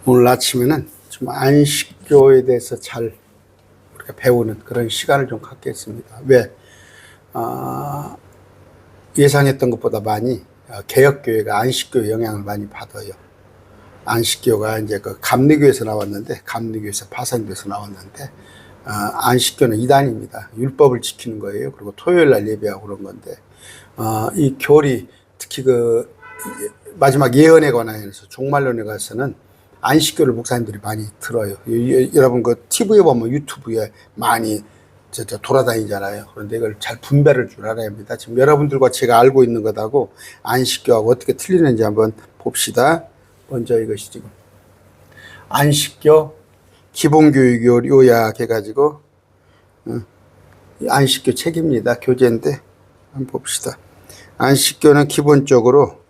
오늘 아침에는 좀 안식교에 대해서 잘 우리가 배우는 그런 시간을 좀 갖겠습니다. 왜? 예상했던 것보다 많이 개혁교회가 안식교의 영향을 많이 받아요. 안식교가 이제 그 감리교에서 나왔는데, 감리교에서 파산교에서 나왔는데, 안식교는 이단입니다. 율법을 지키는 거예요. 그리고 토요일 날 예배하고 그런 건데, 이 교리, 특히 그 마지막 예언에 관하여서 종말론에 가서는 안식교를 목사님들이 많이 들어요. 여러분 그 TV에 보면 유튜브에 많이 돌아다니잖아요. 그런데 이걸 잘 분별할 줄 알아야 합니다. 지금 여러분들과 제가 알고 있는 것하고 안식교하고 어떻게 틀리는지 한번 봅시다. 먼저 이것이 지금 안식교 기본교육 요약 해가지고 안식교 책입니다. 교재인데 한번 봅시다. 안식교는 기본적으로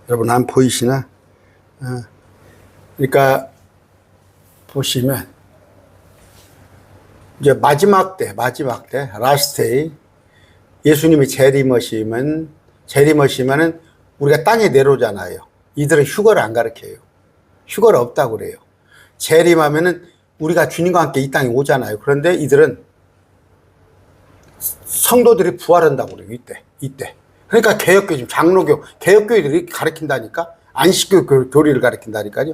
여러분 안 보이시나? 그러니까 보시면 이제 마지막 때 라스트 예수님이 재림하시면은 우리가 땅에 내려오잖아요. 이들은 휴거를 안 가르쳐요. 휴거를 없다고 그래요. 재림하면은 우리가 주님과 함께 이 땅에 오잖아요. 그런데 이들은 성도들이 부활한다고 그래요. 이때. 그러니까 개혁교, 지금 장로교, 개혁교회들이 가르친다니까? 안식교 교리를 가르친다니까요.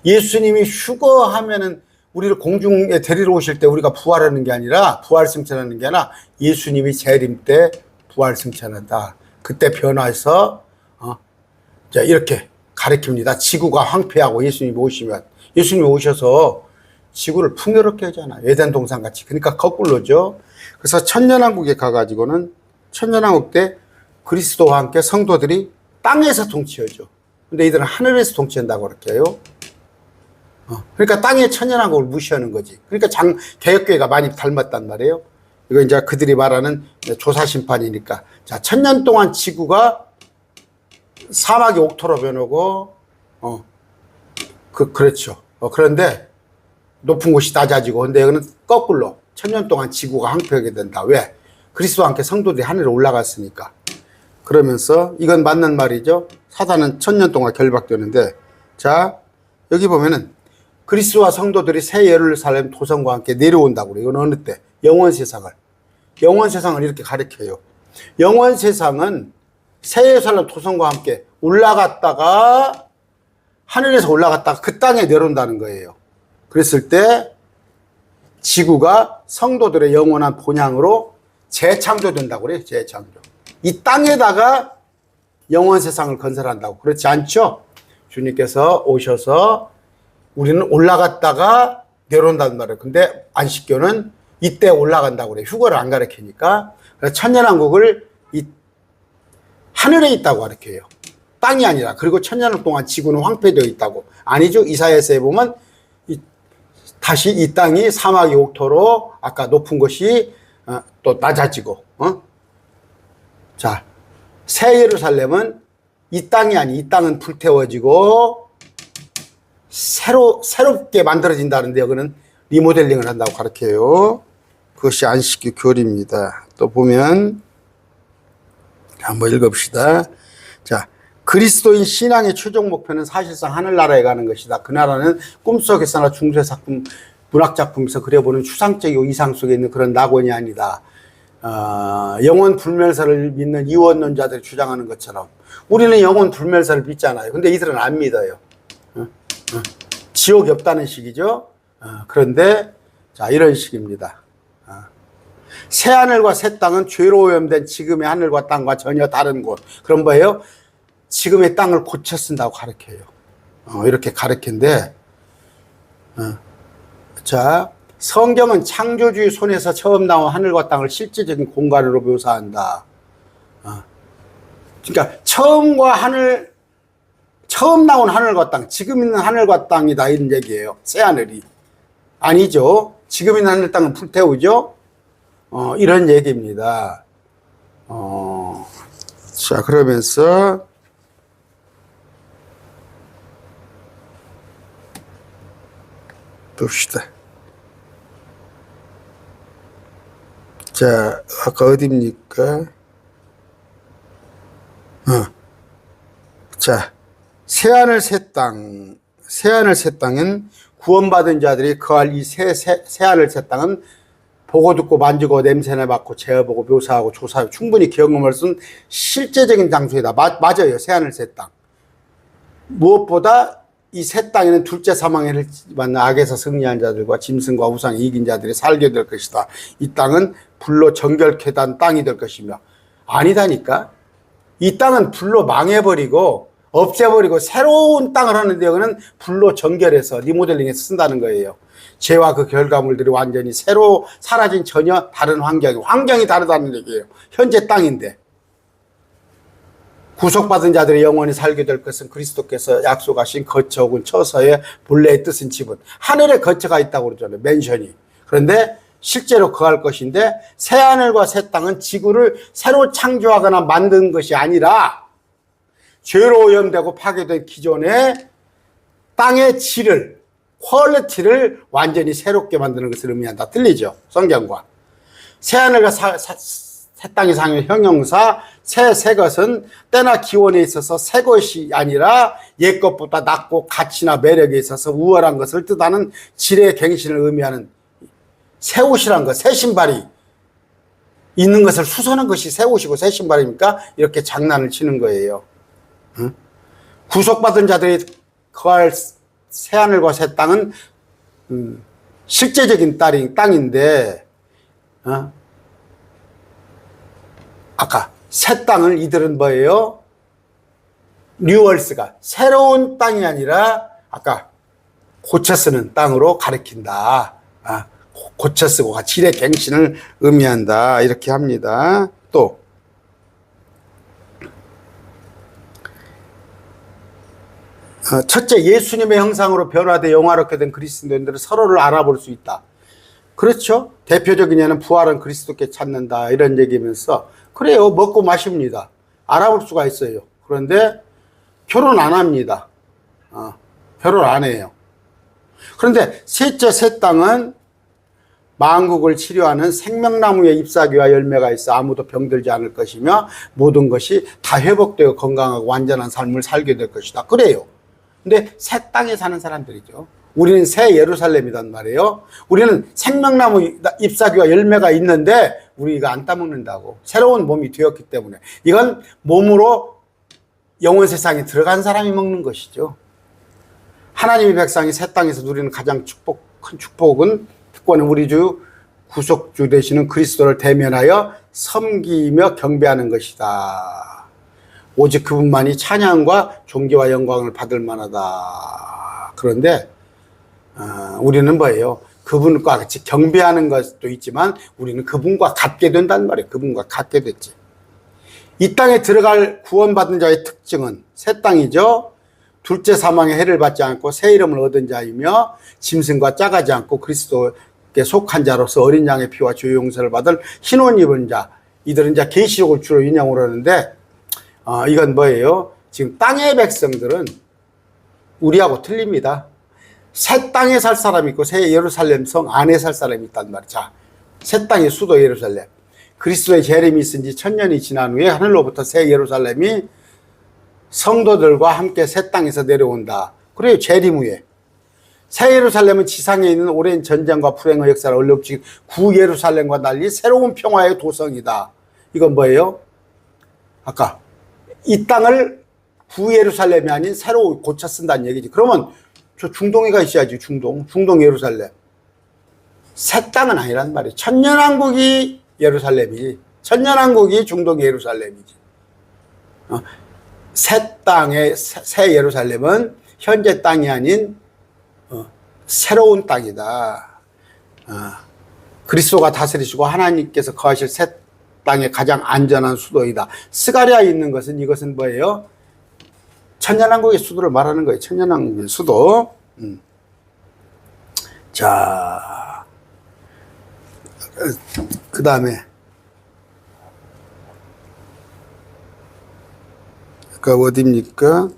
예수님이 휴거하면은 우리를 공중에 데리러 오실 때 우리가 부활하는 게 아니라, 부활승천하는 게 아니라 예수님이 재림 때 부활승천한다. 그때 변화해서, 자, 이렇게 가르칩니다. 지구가 황폐하고 예수님이 오셔서 지구를 풍요롭게 하잖아요. 에덴 동산 같이. 그러니까 거꾸로죠. 그래서 천년왕국에 가가지고는 천년왕국 때 그리스도와 함께 성도들이 땅에서 통치하죠. 근데 이들은 하늘에서 통치한다고 그렇게 해요. 그러니까 땅의 천년왕국을 무시하는 거지. 그러니까 개혁교회가 많이 닮았단 말이에요. 이거 이제 그들이 말하는 조사심판이니까. 자, 천년 동안 지구가 사막이 옥토로 변하고, 그렇죠. 그런데 높은 곳이 낮아지고, 근데 여기는 거꾸로 천년 동안 지구가 황폐하게 된다. 왜? 그리스도와 함께 성도들이 하늘에 올라갔으니까. 그러면서 이건 맞는 말이죠. 사단은 천년 동안 결박되는데, 자, 여기 보면은 그리스도와 성도들이 새 예루살렘 도성과 함께 내려온다고 그래요. 이건 어느 때? 영원 세상을 이렇게 가리켜요. 영원 세상은 새 예루살렘 도성과 함께 올라갔다가, 하늘에서 올라갔다가 그 땅에 내려온다는 거예요. 그랬을 때 지구가 성도들의 영원한 본향으로 재창조된다고 그래요. 재창조. 이 땅에다가 영원 세상을 건설한다고. 그렇지 않죠? 주님께서 오셔서 우리는 올라갔다가 내려온다는 말이에요. 근데 안식교는 이때 올라간다고 그래요. 휴거를 안 가르치니까. 그래서 천년왕국을 하늘에 있다고 가르쳐요. 땅이 아니라. 그리고 천년 동안 지구는 황폐되어 있다고. 아니죠. 이사야서에 보면 다시 이 땅이 사막이 옥토로 아까 높은 곳이 또 낮아지고, 자, 새 예루살렘은 이 땅이 아니, 이 땅은 불태워지고 새롭게 만들어진다는데 여기는 리모델링을 한다고 가르쳐요. 그것이 안식교 교리입니다. 또 보면 한번 읽읍시다. 자, 그리스도인 신앙의 최종 목표는 사실상 하늘나라에 가는 것이다. 그 나라는 꿈속에서나 중세작품, 문학작품에서 그려보는 추상적이고 이상 속에 있는 그런 낙원이 아니다. 영원 불멸설을 믿는 이원론자들이 주장하는 것처럼 우리는 영원 불멸설을 믿잖아요. 근데 이들은 안 믿어요. 지옥이 없다는 식이죠. 그런데 자, 이런 식입니다. 새 하늘과 새 땅은 죄로 오염된 지금의 하늘과 땅과 전혀 다른 곳. 그런 거예요. 지금의 땅을 고쳐 쓴다고 가르쳐요. 이렇게 가르친데, 자, 성경은 창조주의 손에서 처음 나온 하늘과 땅을 실제적인 공간으로 묘사한다. 그러니까 처음 나온 하늘과 땅, 지금 있는 하늘과 땅이다 이런 얘기예요. 새 하늘이. 아니죠. 지금 있는 하늘 땅은 불태우죠. 이런 얘기입니다. 자, 그러면서 봅시다. 자, 아까 어디입니까? 자, 새하늘 새 땅, 새하늘 새 땅은 구원받은 자들이 거할 이 새하늘 새 땅은 보고 듣고 만지고 냄새나 맡고 재어보고 묘사하고 조사하고 충분히 경험할 수 있는 실제적인 장소이다. 맞아요. 새하늘 새 땅. 무엇보다 이 새 땅에는 둘째 사망의 해를 맞는 악에서 승리한 자들과 짐승과 우상이 이긴 자들이 살게 될 것이다. 이 땅은 불로 정결케 된 땅이 될 것이며 아니다니까. 이 땅은 불로 망해버리고 없애버리고 새로운 땅을 하는데 여기는 불로 정결해서 리모델링해서 쓴다는 거예요. 죄와 그 결과물들이 완전히 새로 사라진 전혀 다른 환경이 다르다는 얘기예요. 현재 땅인데 구속받은 자들이 영원히 살게 될 것은 그리스도께서 약속하신 거처 혹은 처서의 본래의 뜻은 집은 하늘에 거처가 있다고 그러잖아요. 맨션이. 그런데 실제로 거할 것인데 새하늘과 새 땅은 지구를 새로 창조하거나 만든 것이 아니라 죄로 오염되고 파괴된 기존의 땅의 질을 퀄리티를 완전히 새롭게 만드는 것을 의미한다. 틀리죠? 성경과. 새하늘과 새 땅의 상의 형용사 새 것은 때나 기원에 있어서 새 것이 아니라 옛 것보다 낫고 가치나 매력에 있어서 우월한 것을 뜻하는 질의 갱신을 의미하는 새 옷이란 것, 새 신발이 있는 것을 수선한 것이 새 옷이고 새 신발이니까 이렇게 장난을 치는 거예요. 응? 구속받은 자들이 거할 새하늘과 새 땅은 실제적인 땅인데 아까 새 땅을 이들은 뭐예요? 뉴얼스가 새로운 땅이 아니라 아까 고쳐 쓰는 땅으로 가리킨다. 고쳐 쓰고 질의 갱신을 의미한다. 이렇게 합니다. 또 첫째, 예수님의 형상으로 변화되어 영화롭게 된 그리스도인들은 서로를 알아볼 수 있다. 그렇죠? 대표적인 예는 부활한 그리스도께 찾는다. 이런 얘기면서 그래요. 먹고 마십니다. 알아볼 수가 있어요. 그런데 결혼 안 합니다. 결혼 안 해요. 그런데 셋째, 새 땅은 만국을 치료하는 생명나무의 잎사귀와 열매가 있어 아무도 병들지 않을 것이며 모든 것이 다 회복되어 건강하고 완전한 삶을 살게 될 것이다. 그래요. 근데 새 땅에 사는 사람들이죠. 우리는 새 예루살렘이란 말이에요. 우리는 생명나무 잎사귀와 열매가 있는데 우리가 안 따먹는다고. 새로운 몸이 되었기 때문에. 이건 몸으로 영원 세상에 들어간 사람이 먹는 것이죠. 하나님의 백성이 새 땅에서 누리는 가장 큰 축복은 특권은 우리 주 구속주 되시는 그리스도를 대면하여 섬기며 경배하는 것이다. 오직 그분만이 찬양과 존귀와 영광을 받을 만하다. 그런데 우리는 뭐예요? 그분과 같이 경배하는 것도 있지만 우리는 그분과 같게 된단 말이에요. 그분과 같게 됐지. 이 땅에 들어갈 구원받은 자의 특징은 새 땅이죠. 둘째 사망의 해를 받지 않고 새 이름을 얻은 자이며 짐승과 짝하지 않고 그리스도께 속한 자로서 어린 양의 피와 죄 용서를 받을 흰옷 입은 자. 이들은 이제 계시록을 주로 인용을 하는데 이건 뭐예요? 지금 땅의 백성들은 우리하고 틀립니다. 새 땅에 살 사람이 있고 새 예루살렘 성 안에 살 사람이 있단 말이죠. 자, 새 땅의 수도 예루살렘. 그리스도의 재림이 있은 지 1000년이 지난 후에 하늘로부터 새 예루살렘이 성도들과 함께 새 땅에서 내려온다. 그래요. 재림 후에. 새 예루살렘은 지상에 있는 오랜 전쟁과 불행의 역사를 얼룩진 구 예루살렘과 달리 새로운 평화의 도성이다. 이건 뭐예요? 아까 이 땅을 구 예루살렘이 아닌 새로 고쳐 쓴다는 얘기지. 그러면 저 중동에가 있어야지. 중동 예루살렘. 새 땅은 아니란 말이에요. 천년왕국이 예루살렘이지. 천년왕국이 중동 예루살렘이지. 새 땅의 새 예루살렘은 현재 땅이 아닌 새로운 땅이다. 그리스도가 다스리시고 하나님께서 거하실 새 땅의 가장 안전한 수도이다. 스가랴에 있는 것은 이것은 뭐예요? 천년왕국의 수도를 말하는 거예요. 천년왕국의 수도. 자, 그 다음에 그 어디입니까?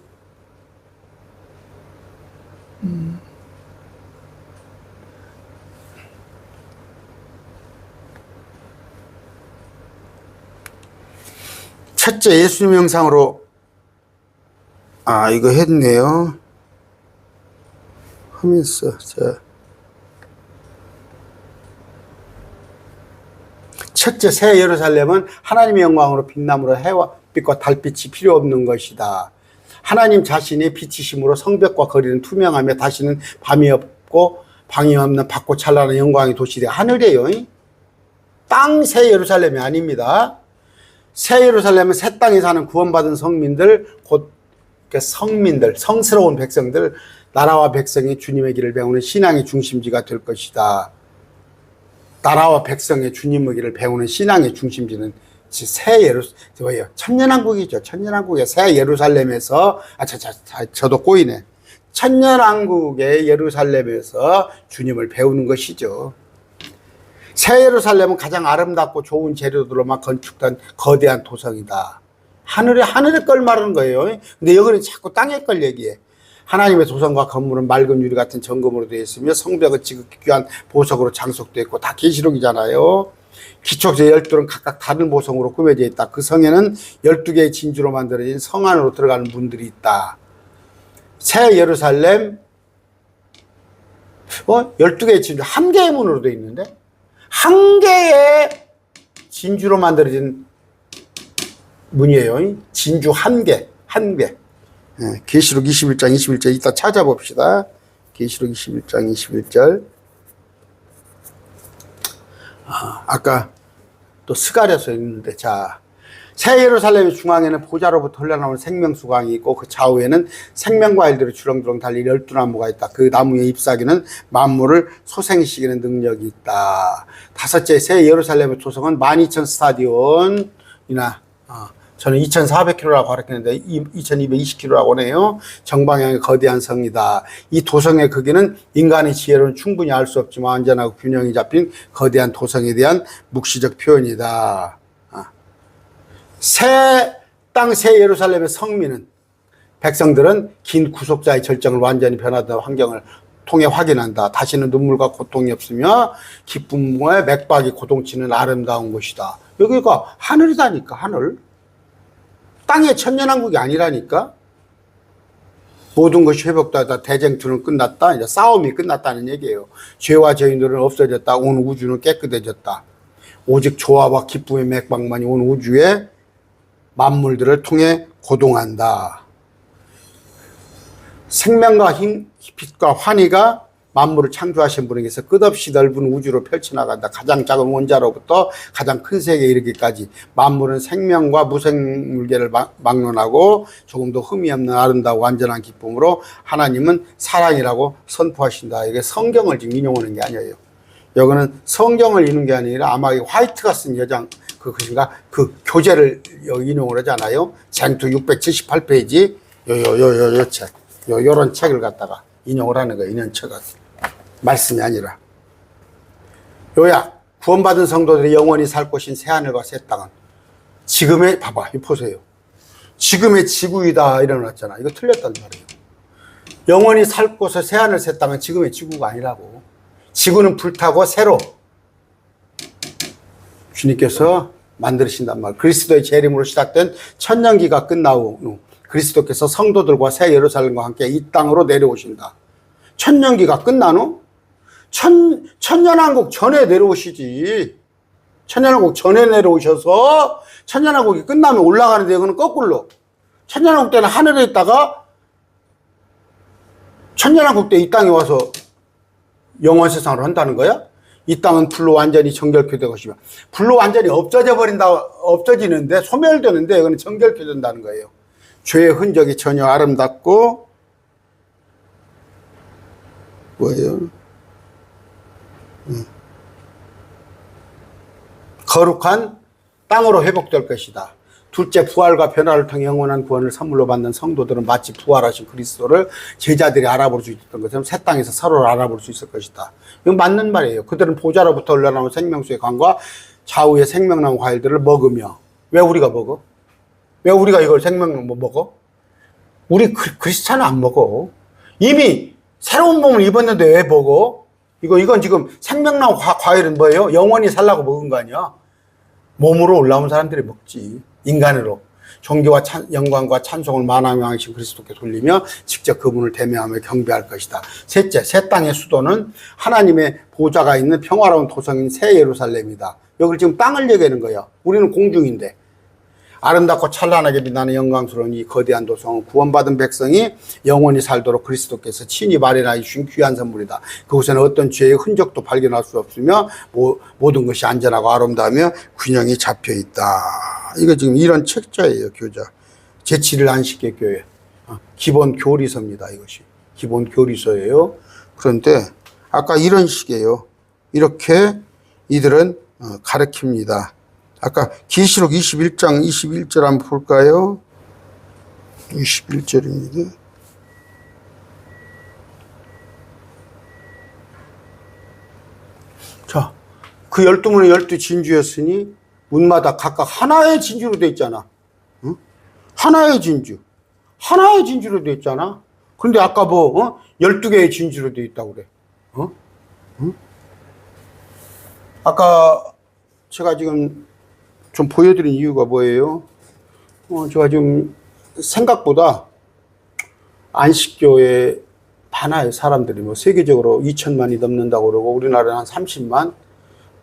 첫째, 예수님 형상으로 이거 했네요. 하면서 첫째, 새 예루살렘은 하나님의 영광으로 빛남으로 해와 빛과 달빛이 필요 없는 것이다. 하나님 자신이 빛이심으로 성벽과 거리는 투명하며 다시는 밤이 없고 방이 없는 밝고 찬란한 영광의 도시되 하늘이에요. 땅 새 예루살렘이 아닙니다. 새 예루살렘은 새 땅에 사는 구원받은 성민들, 곧 성민들, 성스러운 백성들, 나라와 백성이 주님의 길을 배우는 신앙의 중심지가 될 것이다. 나라와 백성의 주님의 길을 배우는 신앙의 중심지는 천년왕국이죠. 천년왕국의 새 예루살렘에서, 저도 꼬이네. 천년왕국의 예루살렘에서 주님을 배우는 것이죠. 새 예루살렘은 가장 아름답고 좋은 재료들로만 건축된 거대한 도성이다. 하늘에 걸 말하는 거예요. 근데 여기는 자꾸 땅에 걸 얘기해. 하나님의 도성과 건물은 맑은 유리 같은 정금으로 되어 있으며 성벽은 지극히 귀한 보석으로 장식되어 있고, 다 계시록이잖아요. 기초제 12는 각각 다른 보석으로 꾸며져 있다. 그 성에는 12개의 진주로 만들어진 성 안으로 들어가는 문들이 있다. 새 예루살렘 12개의 진주, 한 개의 문으로 되어 있는데 한 개의 진주로 만들어진 문이에요. 진주 한 개. 계시록 21장 21절 이따 찾아봅시다. 계시록 21장 21절. 아까 또 스가랴서 있는데, 새 예루살렘의 중앙에는 보좌로부터 흘러나오는 생명수강이 있고 그 좌우에는 생명과일들이 주렁주렁 달린 12나무가 있다. 그 나무의 잎사귀는 만물을 소생시키는 능력이 있다. 다섯째, 새 예루살렘의 조성은 12,000 스타디온이나 저는 2,400km라고 가르쳤는데 2,220km라고 하네요. 정방향의 거대한 성이다. 이 도성의 크기는 인간의 지혜로는 충분히 알 수 없지만 완전하고 균형이 잡힌 거대한 도성에 대한 묵시적 표현이다. 새 땅 새 예루살렘의 성민은, 백성들은 긴 구속자의 절정을 완전히 변화된 환경을 통해 확인한다. 다시는 눈물과 고통이 없으며 기쁨의 맥박이 고동치는 아름다운 곳이다. 여기가 하늘이다니까, 하늘. 땅의 천년왕국이 아니라니까. 모든 것이 회복되었다. 대쟁투는 끝났다. 이제 싸움이 끝났다는 얘기예요. 죄와 죄인들은 없어졌다. 온 우주는 깨끗해졌다. 오직 조화와 기쁨의 맥박만이 온 우주의 만물들을 통해 고동한다. 생명과 힘, 빛과 환희가 만물을 창조하신 분에게서 끝없이 넓은 우주로 펼쳐나간다. 가장 작은 원자로부터 가장 큰 세계에 이르기까지 만물은 생명과 무생물계를 막론하고 조금도 흠이 없는 아름다운 완전한 기쁨으로 하나님은 사랑이라고 선포하신다. 이게 성경을 지금 인용하는 게 아니에요. 여기는 성경을 인용한 게 아니라 아마 화이트가 쓴 여장 그 교재를 인용을 하잖아요. 쟁투 678페이지 요 책, 요런 책을 갖다가 인용을 하는 거예요. 인용 책을. 말씀이 아니라. 요약. 구원받은 성도들이 영원히 살 곳인 새하늘과 새 땅은 지금의, 봐봐, 이거 보세요. 지금의 지구이다 이러놨잖아. 이거 틀렸단 말이에요. 영원히 살 곳의 새하늘 새 땅은 지금의 지구가 아니라고. 지구는 불타고 새로 주님께서 만드신단 말. 그리스도의 재림으로 시작된 천년기가 끝나고 그리스도께서 성도들과 새 예루살렘과 함께 이 땅으로 내려오신다. 천년기가 끝난 후 천년왕국 전에 내려오시지. 천년왕국 전에 내려오셔서 천년왕국이 끝나면 올라가는데 이거는 거꾸로. 천년왕국 때는 하늘에 있다가 천년왕국 때 이 땅에 와서 영원 세상으로 한다는 거야? 이 땅은 불로 완전히 정결케 될 것이며, 불로 완전히 없어지는데, 소멸되는데 이거는 정결케 된다는 거예요. 죄의 흔적이 전혀 아름답고 뭐예요? 거룩한 땅으로 회복될 것이다. 둘째, 부활과 변화를 통해 영원한 구원을 선물로 받는 성도들은 마치 부활하신 그리스도를 제자들이 알아볼 수 있었던 것처럼 새 땅에서 서로를 알아볼 수 있을 것이다. 이건 맞는 말이에요. 그들은 보좌로부터 흘러나온 생명수의 강과 좌우의 생명나무 과일들을 먹으며. 왜 우리가 먹어? 왜 우리가 이걸 생명나무 먹어? 우리 크리스찬은 안 먹어. 이미 새로운 몸을 입었는데 왜 먹어? 이건 지금 생명나무 과일은 뭐예요? 영원히 살라고 먹은 거 아니야? 몸으로 올라온 사람들이 먹지. 인간으로. 존귀와 영광과 찬송을 만왕왕이신 그리스도께 돌리며 직접 그분을 대면하며 경배할 것이다. 셋째, 새 땅의 수도는 하나님의 보좌가 있는 평화로운 도성인 새 예루살렘이다. 여기를 지금 땅을 얘기하는 거예요. 우리는 공중인데. 아름답고 찬란하게 빛나는 영광스러운 이 거대한 도성은 구원받은 백성이 영원히 살도록 그리스도께서 친히 마련하여 주신 귀한 선물이다. 그곳에는 어떤 죄의 흔적도 발견할 수 없으며 모든 것이 안전하고 아름다우며 균형이 잡혀 있다. 이거 지금 이런 책자예요. 교자. 제7일 안식계 교회. 기본 교리서입니다. 이것이. 기본 교리서예요. 그런데 아까 이런 식이에요. 이렇게 이들은 가르칩니다. 아까 계시록 21장 21절 한번 볼까요? 21절입니다. 자, 그 12문은 12진주였으니 문마다 각각 하나의 진주로 되어 있잖아. 응? 하나의 진주. 하나의 진주로 되어 있잖아. 그런데 아까 12개의 진주로 되어 있다고 그래. 응? 아까 제가 지금 좀 보여드린 이유가 뭐예요? 제가 지금 생각보다 안식교에 많아요. 사람들이 세계적으로 2천만이 넘는다고 그러고 우리나라는 한 30만,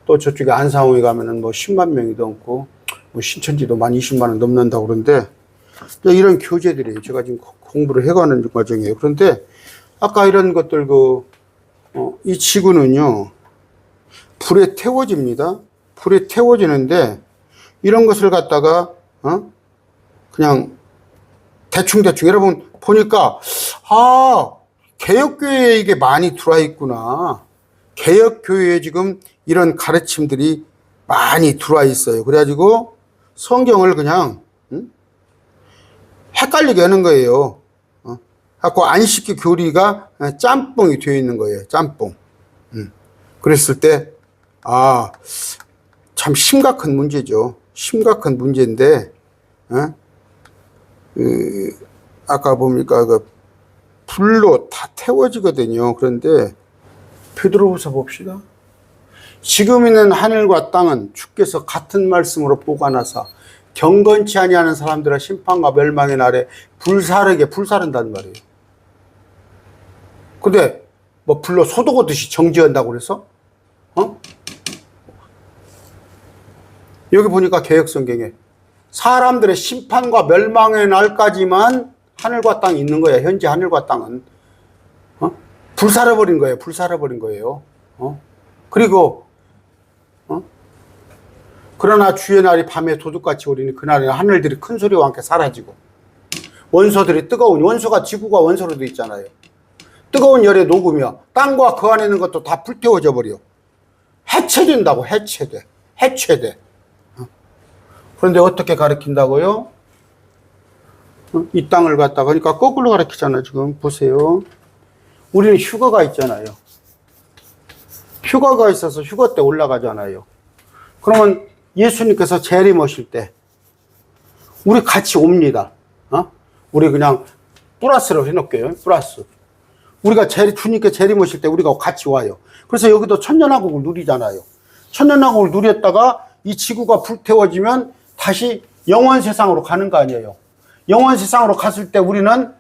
또 저쪽에 안상호에 가면은 10만 명이 넘고 신천지도 만 20만은 넘는다고 그러는데 이런 교재들이에요. 제가 지금 공부를 해가는 과정이에요. 그런데 아까 이런 것들 이 지구는요 불에 태워집니다. 불에 태워지는데 이런 것을 갖다가 그냥 대충 여러분 보니까 개혁교회에 이게 많이 들어와 있구나. 개혁교회에 지금 이런 가르침들이 많이 들어와 있어요. 그래가지고 성경을 그냥 헷갈리게 하는 거예요. 갖고 안식기 교리가 짬뽕이 되어 있는 거예요. 짬뽕. 그랬을 때 참 심각한 문제죠. 심각한 문제인데, 아까 보니까 불로 다 태워지거든요. 그런데 베드로후서 봅시다. 지금 있는 하늘과 땅은 주께서 같은 말씀으로 보관하사 경건치 아니하는 사람들의 심판과 멸망의 날에 불사른단 말이에요. 근데 불로 쏟아오듯이 정지한다고 그래서? 여기 보니까 개혁성경에 사람들의 심판과 멸망의 날까지만 하늘과 땅이 있는 거야. 현재 하늘과 땅은 불살아버린 거예요. 불살아버린 거예요. 그리고 그러나 주의 날이 밤에 도둑같이 오리니 그날에는 하늘들이 큰 소리와 함께 사라지고 원소들이 원소가 지구가 원소로 되어 있잖아요. 뜨거운 열에 녹으며 땅과 그 안에 있는 것도 다 불태워져 버려. 해체된다고. 해체돼. 그런데 어떻게 가르친다고요? 이 땅을 갖다가, 그러니까 거꾸로 가르치잖아요. 지금 보세요. 우리는 휴거가 있잖아요. 휴거가 있어서 휴거 때 올라가잖아요. 그러면 예수님께서 재림하실 때 우리 같이 옵니다. 우리 그냥 플러스로 해놓을게요. 플러스. 우리가 주님께 재림하실 때 우리가 같이 와요. 그래서 여기도 천년왕국을 누리잖아요. 천년왕국을 누렸다가 이 지구가 불태워지면 다시 영원 세상으로 가는 거 아니에요. 영원 세상으로 갔을 때 우리는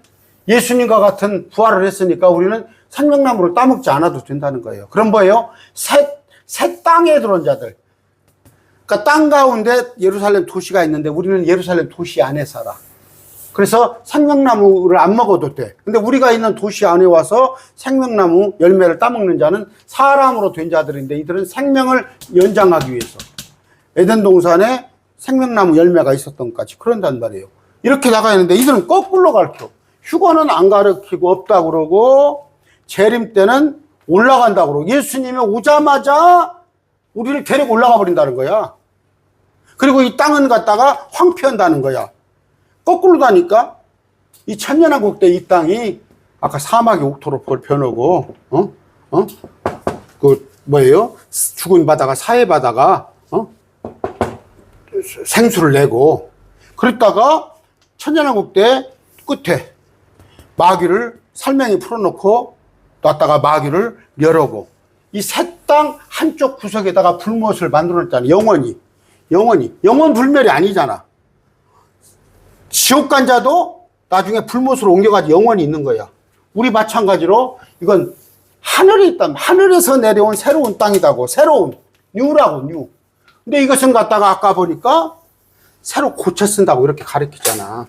예수님과 같은 부활을 했으니까 우리는 생명나무를 따먹지 않아도 된다는 거예요. 그럼 뭐예요? 새 땅에 들어온 자들. 그러니까 땅 가운데 예루살렘 도시가 있는데 우리는 예루살렘 도시 안에 살아. 그래서 생명나무를 안 먹어도 돼. 근데 우리가 있는 도시 안에 와서 생명나무 열매를 따먹는 자는 사람으로 된 자들인데 이들은 생명을 연장하기 위해서 에덴 동산에 생명나무 열매가 있었던 것까지 그런단 말이에요. 이렇게 나가는데 이들은 거꾸로 가르쳐. 휴거는 안 가르치고 없다고 그러고 재림 때는 올라간다고 그러고 예수님이 오자마자 우리를 데리고 올라가 버린다는 거야. 그리고 이 땅은 갖다가 황폐한다는 거야. 거꾸로 가니까 이 천년왕국 때 이 땅이 아까 사막이 옥토로 변하고 죽은 바다가 사해 바다가 생수를 내고 그랬다가 천년왕국 때 끝에 마귀를 살맹이 풀어놓고 놨다가 마귀를 멸하고 이 새 땅 한쪽 구석에다가 불못을 만들어놨잖아. 영원 불멸이 아니잖아. 지옥 간 자도 나중에 불못으로 옮겨가지 영원히 있는 거야. 우리 마찬가지로 이건 하늘에 있다. 하늘에서 내려온 새로운 땅이다고. 새로운 뉴라고 뉴. 근데 이것은 갖다가 아까 보니까 새로 고쳐 쓴다고 이렇게 가르치잖아.